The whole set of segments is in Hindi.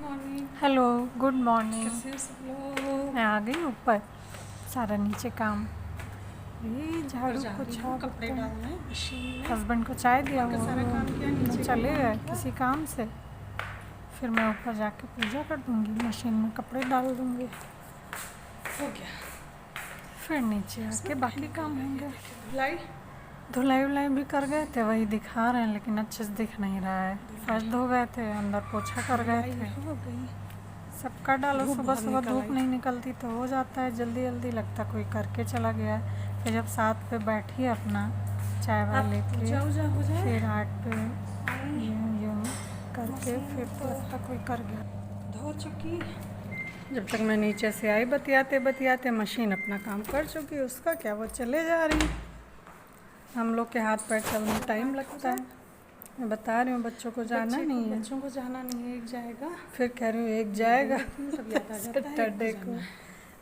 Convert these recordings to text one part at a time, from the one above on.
मॉर्निंग। Hello, good morning. कैसे हो सब लोग? मैं आ गई ऊपर, सारा नीचे काम, ये झाड़ू पोछा कपड़े डालना है मशीन में। हस्बैंड को चाय दिया, ऊपर का सारा काम किया, वो नीचे चले का गए काम किया। किसी काम से। फिर मैं ऊपर जाके पूजा कर दूंगी, मशीन में कपड़े डाल दूंगी, हो गया। फिर नीचे आके बाकी काम होंगे। धुलाई धुलाई उलाई भी कर गए थे, वही दिखा रहे हैं लेकिन अच्छे से दिख नहीं रहा है। फर्श धो गए थे, अंदर पोछा कर गए थे, हो गई। सब कर डालो। धूप सुबह बहुत सुबह निकल धूप आई। नहीं निकलती तो हो जाता है जल्दी जल्दी, लगता कोई करके चला गया है। फिर जब 7 पे बैठी अपना चाय वाय लेके, पूजा उजा हो जाए फिर 8 पे यूँ करके फिर तो लगता कोई कर गया। धो चुकी। जब तक मैं नीचे से आई बतियाते बतियाते मशीन अपना काम कर चुकी, उसका क्या, वो चले जा रही। हम लोग के हाथ पैर चलने टाइम लगता है। मैं बता रही हूँ बच्चों को जाना नहीं है, बच्चों को जाना नहीं है, एक जाएगा। फिर कह रही हूँ एक जाएगा। तब याद आ जाता है सैटरडे को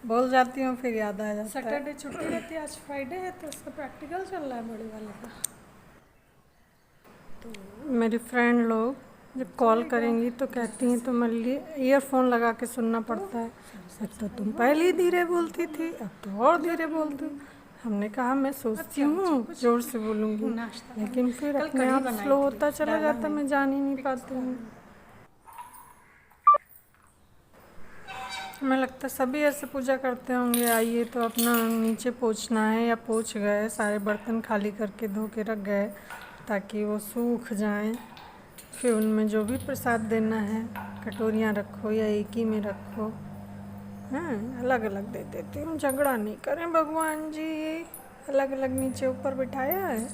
बोल जाती हूँ, फिर याद आ जाता है। सैटरडे छुट्टी रहती है, आज फ्राइडे है तो उसका प्रैक्टिकल चल रहा है बड़े वाले का। तो मेरी फ्रेंड लोग जब कॉल करेंगी तो कहती हैं तो मल्ली ईयरफोन लगा के सुनना पड़ता है। अब तो तुम पहले ही धीरे बोलती थी, अब तो और धीरे बोलती हूँ। हमने कहा मैं सोचती हूँ जोर से बोलूँगी, लेकिन फिर अपने आप स्लो होता चला जाता, मैं जान ही नहीं पाती हूँ। हमें लगता है सभी ऐसे पूजा करते होंगे। आइए तो अपना नीचे पोंछना है या पोंछ गए, सारे बर्तन खाली करके धो के रख गए ताकि वो सूख जाएं। फिर उनमें जो भी प्रसाद देना है, कटोरियाँ रखो या एक ही में रखो, हाँ अलग अलग दे देती हूँ। झगड़ा नहीं करें भगवान जी, अलग अलग नीचे ऊपर बिठाया है,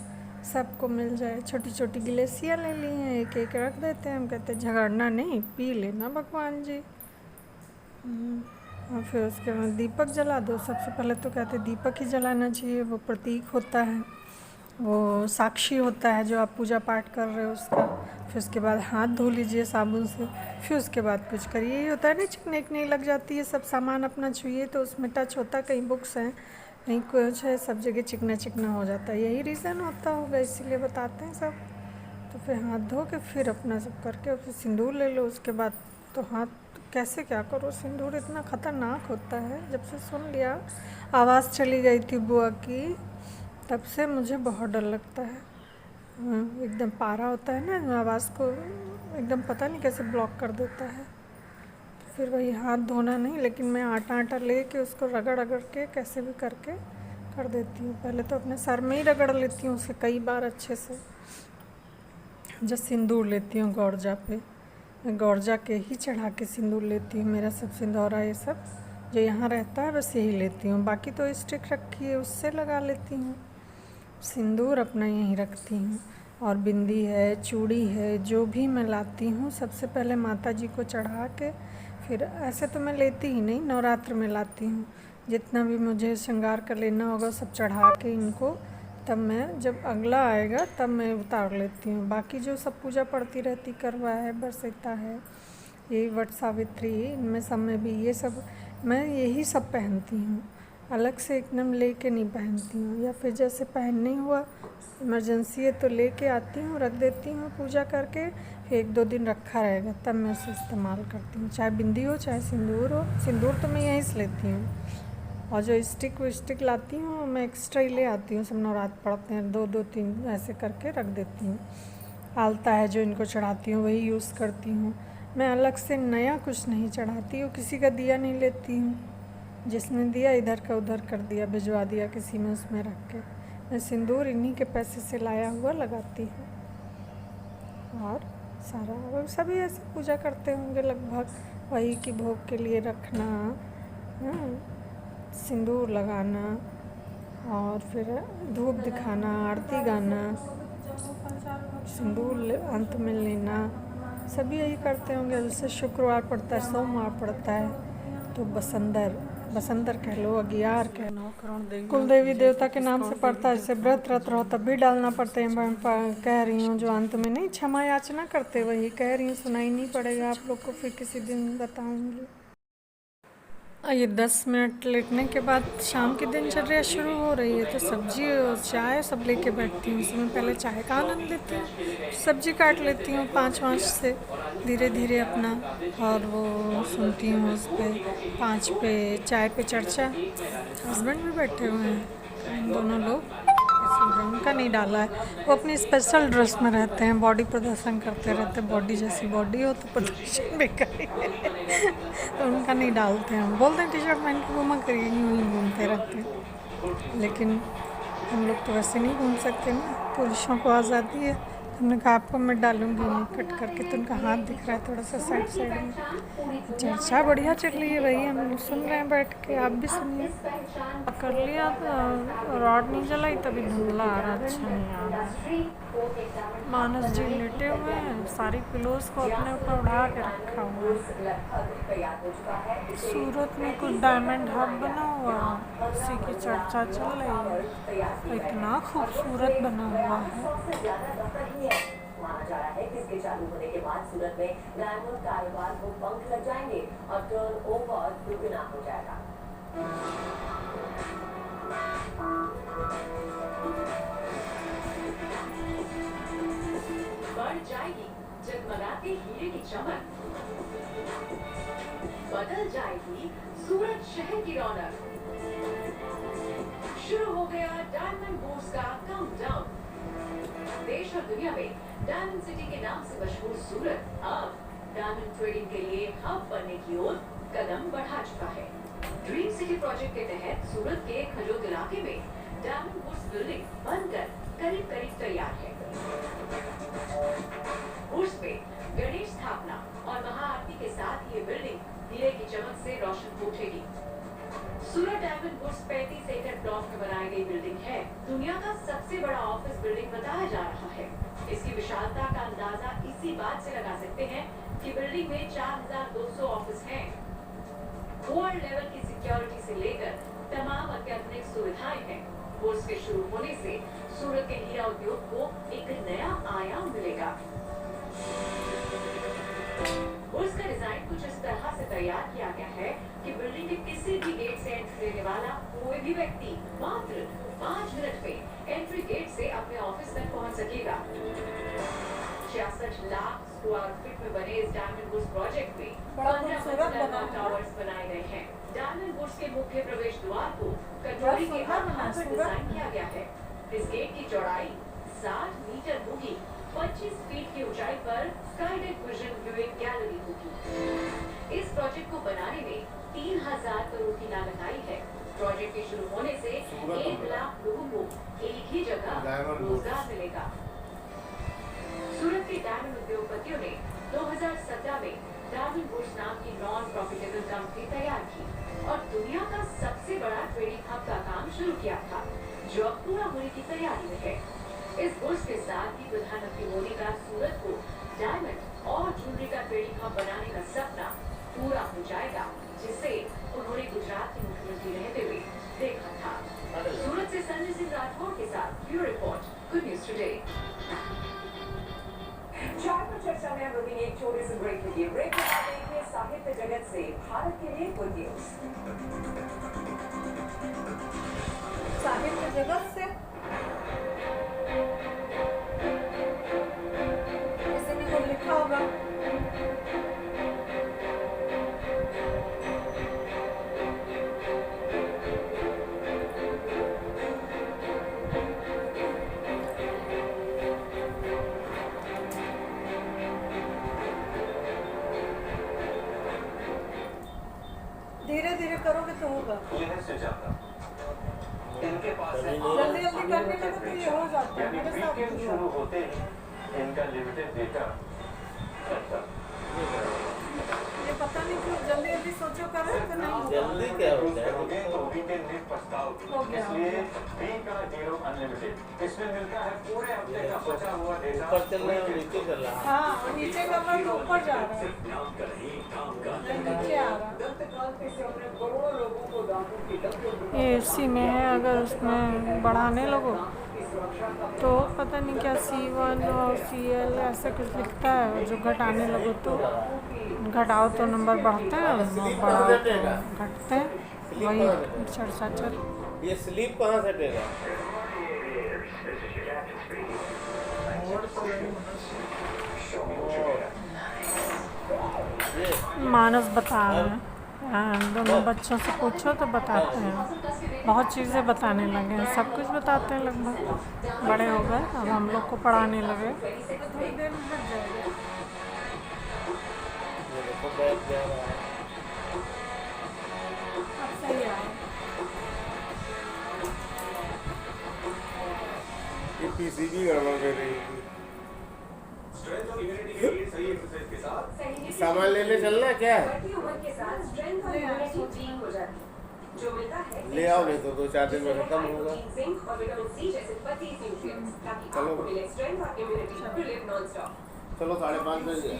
सबको मिल जाए। छोटी छोटी गिलेसियाँ ले ली हैं, एक एक रख देते हैं। हम कहते हैं झगड़ना नहीं, पी लेना भगवान जी। और फिर उसके बाद दीपक जला दो। सबसे पहले तो कहते दीपक ही जलाना चाहिए, वो प्रतीक होता है, वो साक्षी होता है जो आप पूजा पाठ कर रहे हो उसका। फिर उसके बाद हाथ धो लीजिए साबुन से, फिर उसके बाद कुछ करिए। यही होता है ना, चिकनेक नहीं लग जाती है, सब सामान अपना छुइए तो उसमें टच होता है, कहीं बुक्स हैं कहीं कुछ है, सब जगह चिकना चिकना हो जाता है। यही रीज़न होता होगा, इसीलिए बताते हैं सब। तो फिर हाथ धो के फिर अपना सब करके और फिर सिंदूर ले लो। उसके बाद तो हाथ कैसे क्या करो, सिंदूर इतना ख़तरनाक होता है। जब से सुन लिया, आवाज़ चली गई थी बुआ की, तब से मुझे बहुत डर लगता है। एकदम पारा होता है ना, आवाज़ को एकदम पता नहीं कैसे ब्लॉक कर देता है। तो फिर वही हाथ धोना नहीं, लेकिन मैं आटा आटा ले के उसको रगड़ रगड़ के कैसे भी करके कर देती हूँ। पहले तो अपने सर में ही रगड़ लेती हूँ उसे कई बार अच्छे से। जब सिंदूर लेती हूँ गौरजा पे, मैं गौरजा के ही चढ़ा के सिंदूर लेती हूँ। मेरा सब सिंदूरा ये सब जो यहाँ रहता है बस यही लेती हूँ, बाकी तो स्टिक रखी है उससे लगा लेती हूँ। सिंदूर अपना यहीं रखती हूँ। और बिंदी है, चूड़ी है, जो भी मैं लाती हूँ सबसे पहले माता जी को चढ़ा के, फिर ऐसे तो मैं लेती ही नहीं, नवरात्र में लाती हूँ। जितना भी मुझे श्रृंगार कर लेना होगा सब चढ़ा के इनको, तब मैं जब अगला आएगा तब मैं उतार लेती हूँ। बाकी जो सब पूजा पड़ती रहती, करवा है, बरसैता है, ये वट सावित्री, इनमें सब में भी ये सब मैं यही सब पहनती हूँ। अलग से एकदम लेके नहीं पहनती हूँ, या फिर जैसे पहनने हुआ इमरजेंसी है तो लेके आती हूँ, रख देती हूँ पूजा करके, फिर 1-2 दिन रखा रहेगा तब मैं उसे इस्तेमाल करती हूँ। चाहे बिंदी हो चाहे सिंदूर हो, सिंदूर तो मैं यहीं से लेती हूँ। और जो स्टिक लाती हूँ मैं एक्स्ट्रा ही ले आती हूँ, सब नवरात्र पड़ते हैं 2-2-3 ऐसे करके रख देती हूँ। आलता है जो इनको चढ़ाती हूँ वही यूज़ करती हूँ। मैं अलग से नया कुछ नहीं चढ़ाती हूँ, किसी का दिया नहीं लेती हूँ। जिसने दिया इधर का उधर कर दिया, भिजवा दिया किसी में, उसमें रख के मैं सिंदूर इन्हीं के पैसे से लाया हुआ लगाती हूँ। और सारा और सभी ऐसे पूजा करते होंगे लगभग, वही कि भोग के लिए रखना, सिंदूर लगाना और फिर धूप दिखाना, आरती गाना, सिंदूर अंत में लेना, सभी यही करते होंगे। जैसे शुक्रवार पड़ता है, सोमवार पड़ता है तो बसंतर कह लो, अगियार कह लो, कुल देवी देवता के नाम से पड़ता है। जैसे व्रत रहो तब भी डालना पड़ता है। मैं कह रही हूँ जो अंत में नहीं क्षमा याचना करते, वही कह रही हूँ, सुनाई नहीं पड़ेगा आप लोग को, फिर किसी दिन बताऊँगी। ये 10 मिनट लेटने के बाद शाम की दिनचर्या शुरू हो रही है, तो सब्जी और चाय सब लेके बैठती हूँ। उसमें पहले चाय का आनंद लेती हूँ, सब्जी काट लेती हूँ 5 से धीरे धीरे अपना, और वो सुनती हूँ उस पर 5 पे चाय पे चर्चा। हस्बैंड भी बैठे हुए हैं, हम दोनों लोग सुन रहे हैं। उनका नहीं डाला है, वो अपनी स्पेशल ड्रेस में रहते हैं, बॉडी प्रदर्शन करते रहते हैं। बॉडी जैसी बॉडी हो तो प्रदर्शन भी करें तो उनका नहीं डालते हैं। हम बोलते हैं टी शर्ट पहन के घूमा करिए, यूँ ही घूमते रहते हैं। लेकिन हम लोग तो वैसे नहीं घूम सकते ना, पुरुषों को आज़ादी है। हमने कहा आपको मैं डालूंगी नहीं, कट करके। तो उनका हाथ दिख रहा है थोड़ा सा साइड साइड में। चर्चा बढ़िया चल रही है भाई, हम लोग सुन रहे हैं बैठ के, आप भी सुनिए। कर लिया रॉड नहीं जलाई, तभी धुंधला आ रहा, अच्छा नहीं आ रहा। मानस जी लेटे हुए हैं, सारी पिलोस को अपने ऊपर उड़ा के रखा हुआ है। सूरत में कुछ डायमंड हब बना हुआ, उसी की चर्चा चल रही है। इतना खूबसूरत बना हुआ है। माना जा रहा है कि इसके चालू होने के बाद सूरत में डायमंड कारोबार को पंख लग जाएंगे और टर्नओवर दुगना हो जाएगा। बढ़ जाएगी जगमगाते हीरे की चमक, बदल जाएगी सूरत शहर की रौनक। शुरू हो गया डायमंड बोर्स का काउंटडाउन। देश और दुनिया में डायमंड सिटी के नाम से मशहूर सूरत अब डायमंड ट्रेडिंग के लिए हब बनने की ओर कदम बढ़ा चुका है। ड्रीम सिटी प्रोजेक्ट के तहत सूरत के खजोद इलाके में डायमंड बोर्स बिल्डिंग बनकर करीब करीब तैयार है। उर्स में गणेश स्थापना और महाआरती के साथ ये बिल्डिंग हीरे की चमक से रोशन उठेगी। सूरत डायमंड बोर्स 35 एकड़ प्लॉट में बनाई गई बिल्डिंग है। दुनिया का सबसे बड़ा ऑफिस बिल्डिंग बताया जा रहा है। इसकी विशालता का अंदाजा इसी बात से लगा सकते हैं कि बिल्डिंग में 4200 ऑफिस हैं। वर्ल्ड लेवल की सिक्योरिटी से लेकर तमाम अत्याधुनिक सुविधाएं हैं। बोर्स के शुरू होने से सूरत के हीरा उद्योग को एक नया आयाम मिलेगा। बोर्स का डिजाइन कुछ इस तरह से तैयार किया गया है कि बिल्डिंग के किसी भी गेट से एंट्री लेने वाला कोई भी व्यक्ति मात्र 5 मिनट में एंट्री गेट से अपने ऑफिस तक पहुंच सकेगा। 66 लाख स्क्वायर फीट में बने इस डायमंड बोर्स प्रोजेक्ट में 15 टावर्स बनाए गए हैं। डायमंड बोर्स के मुख्य प्रवेश द्वार को कटोरी के आधार पर डिजाइन किया गया है। इस गेट की चौड़ाई 60 मीटर होगी। 25 फीट की ऊंचाई पर स्काईडेक विजन व्यूइंग गैलरी होगी। इस प्रोजेक्ट को बनाने में 3000 करोड़ की लागत आई है। प्रोजेक्ट के शुरू होने से 1 लाख लोगों को एक ही जगह रोजगार मिलेगा। सूरत के डायमंड उद्योगपतियों ने 2017 में डायमंड बोर्स नाम की नॉन प्रॉफिटेबल कंपनी तैयार की और दुनिया का सबसे बड़ा ट्रेडिंग हब का काम शुरू किया था, जो अब पूरा होने की तैयारी में है। इस बोर्स के साथ ही प्रधानमंत्री मोदी का सूरत को डायमंड और ज्वेलरी का ट्रेडिंग हब बनाने का सपना पूरा हो जाएगा, जिसे उन्होंने गुजरात के मुख्यमंत्री रहते हुए देखा था। सूरत से संजय सिंह राठौर के साथ bureau report, good news today. चाय पर चर्चा में अब एक छोटे से ब्रेक के लिए ब्रेक के बाद देखिए साहित्य जगत से भारत के लिए गुड न्यूज। साहित्य जगत से किसी ने कुछ लिखा होगा। धीरे धीरे करोगे तो होगा। इनके पास है जल्दी जल्दी करने लगे तो ये हो जाता है। मेरे साथ वीकेंड शुरू होते ही इनका लिमिटेड डेटा ये पता नहीं क्यों जल्दी जल्दी सोचो कर रहे तो नहीं जल्दी क्या होता है? करोगे तो वीकेंड में पछताओगे। हो गया। इसलिए V0 अनलिमिटेड इसमें मिलता है पूरे हफ्ते का बचा हुआ डेटा। ऊपर चल रहा है नीचे चल रहा है। हाँ, नीचे का मैं तो ऊपर जा रहा है, नीचे आ रहा है। ये एसी में है, अगर उसमें बढ़ाने लगो तो पता नहीं क्या C1 और CL ऐसा कुछ लिखता है, जो घटाने लगो तो घटाओ तो नंबर बढ़ते हैं और बढ़ाओ तो घटते हैं, वही चर्चा चल। ये स्लीप कहाँ से देगा? मानस बता रहे हैं, दोनों बच्चों से पूछो तो बताते हैं, बहुत चीज़ें बताने लगे हैं, सब कुछ बताते हैं लगभग, बड़े हो गए अब हम लोग को पढ़ाने लगे। थोड़ी देर में बच जाएगा। ये देखो बैठ जा रहा है। अब सही है। ये पीसीबी गड़बड़ कर रही है। स्ट्रेंथ और इम्यूनिटी के लिए सही एक्सरसाइज के साथ सामान लेने चलना क्या है? बढ़ती उम्र के साथ स्ट्रेंथ और इम्यूनिटी वीक हो जाती है, जो मिलता है ले आओ, नहीं तो 2-4 दिन में खत्म होगा। जिंक और विटामिन सी जैसे 25 न्यूट्रिएंट्स ताकि चलो। आपको मिले स्ट्रेंथ और immunity to live non stop. चलो 5:30 बजे।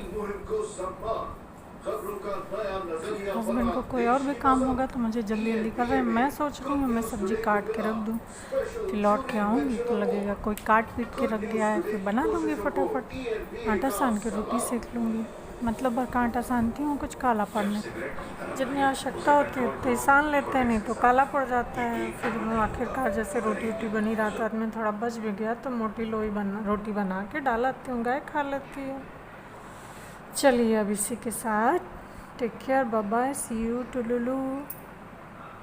हस्बैंड को कोई और भी काम होगा तो मुझे जल्दी जल्दी कर रहे हैं, मैं सोच रही हूँ मैं सब्ज़ी काट के रख दूँ, फिर लौट के आऊँगी तो लगेगा कोई काट पीट के रख दिया है, फिर बना लूँगी फटाफट, आटा सान के रोटी सेक लूँगी। मतलब भर का आटा सानती हूँ कुछ काला पड़ने, जितनी आवश्यकता होती है उतनी सान लेते हैं, नहीं तो काला पड़ जाता है। फिर आखिरकार जैसे रोटी वोटी बनी रात में थोड़ा बच भी गया तो मोटी रोटी बना के डालती हूँ, गाय खा लेती है। चलिए अब इसी के साथ take care, bye bye, see you टुलुलू।